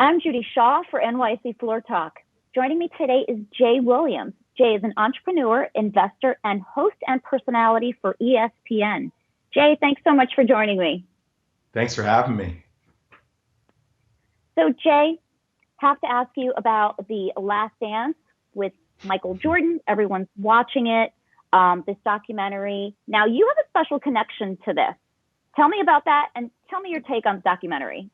I'm Judy Shaw for NYC Floor Talk. Joining me today is Jay Williams. Jay is an entrepreneur, investor, and host and personality for ESPN. Jay, thanks so much for joining me. Thanks for having me. So, Jay, have to ask you about the Last Dance with Michael Jordan. Everyone's watching it, this documentary. Now, you have a special connection to this. Tell me about that and tell me your take on the documentary.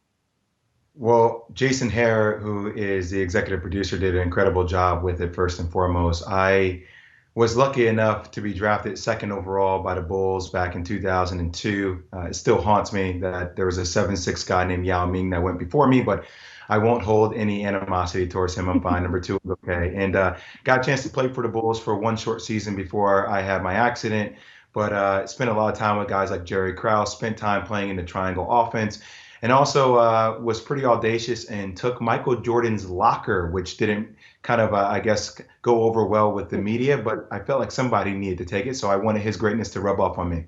Well, Jason Hare, who is the executive producer, did an incredible job with it, first and foremost. I was lucky enough to be drafted second overall by the Bulls back in 2002. It still haunts me that there was a 7'6" guy named Yao Ming that went before me, but I won't hold any animosity towards him. I'm fine. Number two is okay. And got a chance to play for the Bulls for one short season before I had my accident. But spent a lot of time with guys like Jerry Krause, spent time playing in the triangle offense, and also was pretty audacious and took Michael Jordan's locker, which didn't kind of, I guess, go over well with the media, but I felt like somebody needed to take it. So I wanted his greatness to rub off on me.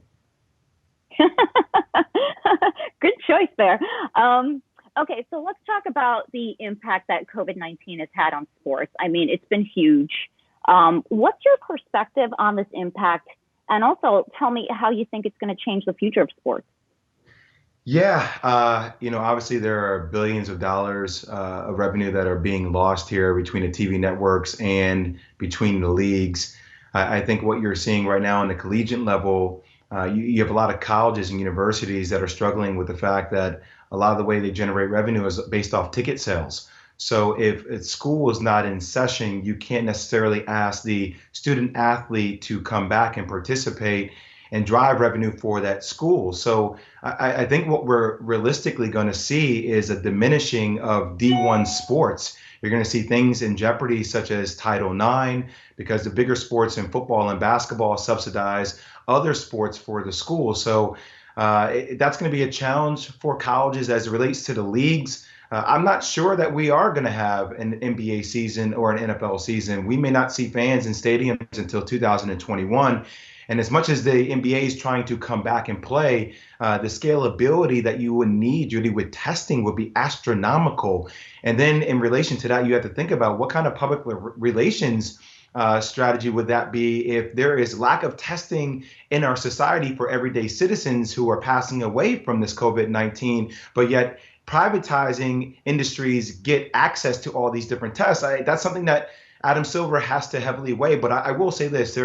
Good choice there. Okay, so let's talk about the impact that COVID-19 has had on sports. I mean, it's been huge. What's your perspective on this impact? And also tell me how you think it's going to change the future of sports. Yeah, obviously there are billions of dollars of revenue that are being lost here between the TV networks and between the leagues. I think what you're seeing right now on the collegiate level, you have a lot of colleges and universities that are struggling with the fact that a lot of the way they generate revenue is based off ticket sales. So if school is not in session, you can't necessarily ask the student athlete to come back and participate and drive revenue for that school. So I think what we're realistically going to see is a diminishing of D1 sports. You're going to see things in jeopardy such as Title IX because the bigger sports in football and basketball subsidize other sports for the school. So that's going to be a challenge for colleges as it relates to the leagues. I'm not sure that we are going to have an NBA season or an NFL season. We may not see fans in stadiums until 2021. And as much as the NBA is trying to come back and play, the scalability that you would need, Judy, with testing would be astronomical. And then in relation to that, you have to think about what kind of public relations strategy would that be if there is lack of testing in our society for everyday citizens who are passing away from this COVID-19, but yet privatizing industries get access to all these different tests. That's something that Adam Silver has to heavily weigh. But I will say this,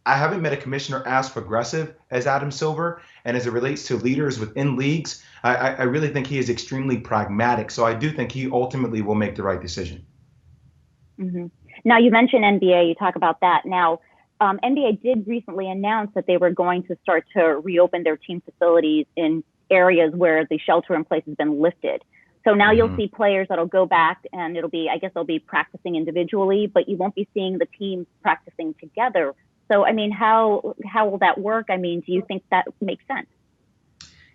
I haven't met a commissioner as progressive as Adam Silver. And as it relates to leaders within leagues, I really think he is extremely pragmatic. So I do think he ultimately will make the right decision. Mm-hmm. Now, you mentioned NBA. You talk about that. Now, NBA did recently announce that they were going to start to reopen their team facilities in areas where the shelter in place has been lifted. So now you'll see players that'll go back and I guess they'll be practicing individually, but you won't be seeing the teams practicing together. So, I mean, how will that work? I mean, do you think that makes sense?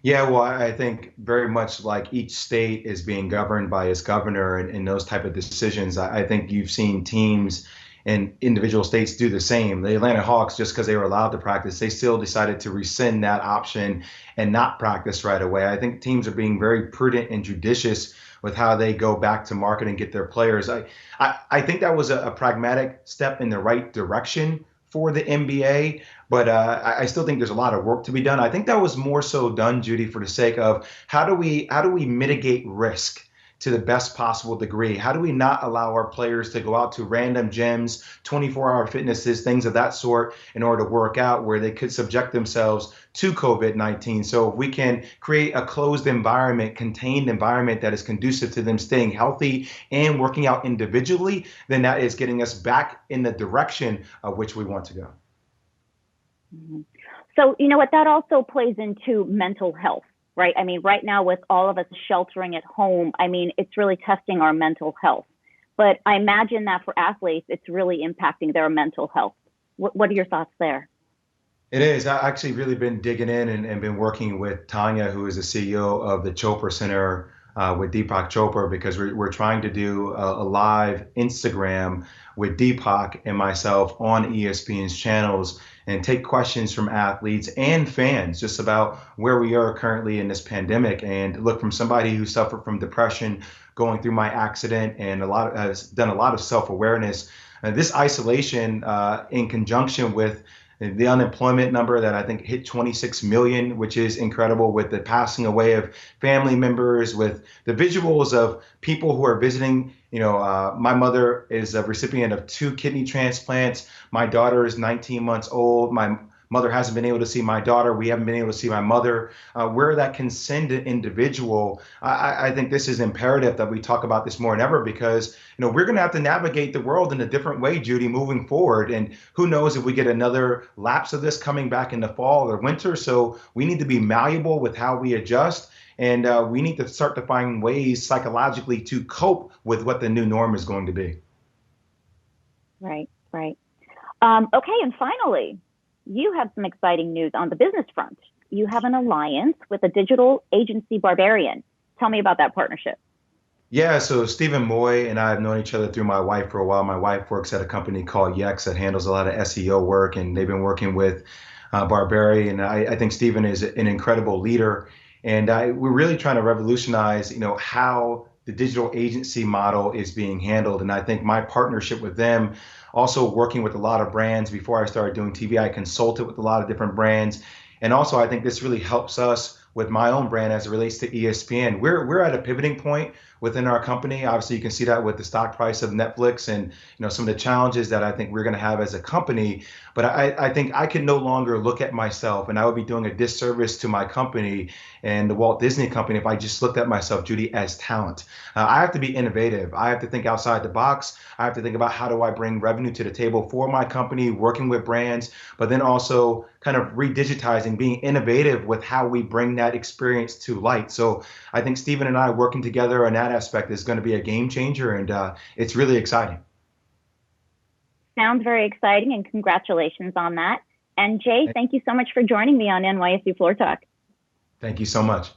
Yeah, well, I think very much like each state is being governed by its governor and those type of decisions. I think you've seen teams and individual states do the same. The Atlanta Hawks, just because they were allowed to practice, they still decided to rescind that option and not practice right away. I think teams are being very prudent and judicious with how they go back to market and get their players. I think that was a pragmatic step in the right direction for the NBA, but I still think there's a lot of work to be done. I think that was more so done, Judy, for the sake of how do we mitigate risk to the best possible degree? How do we not allow our players to go out to random gyms, 24-hour fitnesses, things of that sort, in order to work out where they could subject themselves to COVID-19? So if we can create a closed environment, contained environment that is conducive to them staying healthy and working out individually, then that is getting us back in the direction of which we want to go. Mm-hmm. So, you know what, that also plays into mental health, right? I mean, right now with all of us sheltering at home, I mean, it's really testing our mental health. But I imagine that for athletes, it's really impacting their mental health. What are your thoughts there? It is. I actually really been digging in and been working with Tanya, who is the CEO of the Chopra Center with Deepak Chopra because we're trying to do a live Instagram with Deepak and myself on ESPN's channels and take questions from athletes and fans just about where we are currently in this pandemic. And look, from somebody who suffered from depression going through my accident and has done a lot of self-awareness, this isolation in conjunction with the unemployment number that I think hit 26 million, which is incredible, with the passing away of family members, with the visuals of people who are visiting. My mother is a recipient of 2 kidney transplants. My daughter is 19 months old. My mother hasn't been able to see my daughter. We haven't been able to see my mother. We're that concerned individual. I think this is imperative that we talk about this more than ever because we're going to have to navigate the world in a different way, Judy, moving forward. And who knows if we get another lapse of this coming back in the fall or winter. So we need to be malleable with how we adjust. And we need to start to find ways psychologically to cope with what the new norm is going to be. Right, right. Okay, and finally, you have some exciting news on the business front. You have an alliance with a digital agency, Barbarian. Tell me about that partnership. Yeah, so Stephen Moy and I have known each other through my wife for a while. My wife works at a company called Yex that handles a lot of SEO work, and they've been working with Barbary. And I think Stephen is an incredible leader. And we're really trying to revolutionize, how the digital agency model is being handled. And I think my partnership with them, also working with a lot of brands. Before I started doing TV, I consulted with a lot of different brands. And also, I think this really helps us with my own brand as it relates to ESPN. We're at a pivoting point within our company. Obviously, you can see that with the stock price of Netflix and some of the challenges that I think we're going to have as a company. But I think I can no longer look at myself, and I would be doing a disservice to my company and the Walt Disney Company if I just looked at myself, Judy, as talent. I have to be innovative. I have to think outside the box. I have to think about how do I bring revenue to the table for my company, working with brands, but then also kind of redigitizing, being innovative with how we bring that experience to light. So I think Stephen and I working together on that aspect is going to be a game changer, and it's really exciting. Sounds very exciting, and congratulations on that. And Jay, thank you so much for joining me on NYSE Floor Talk. Thank you so much.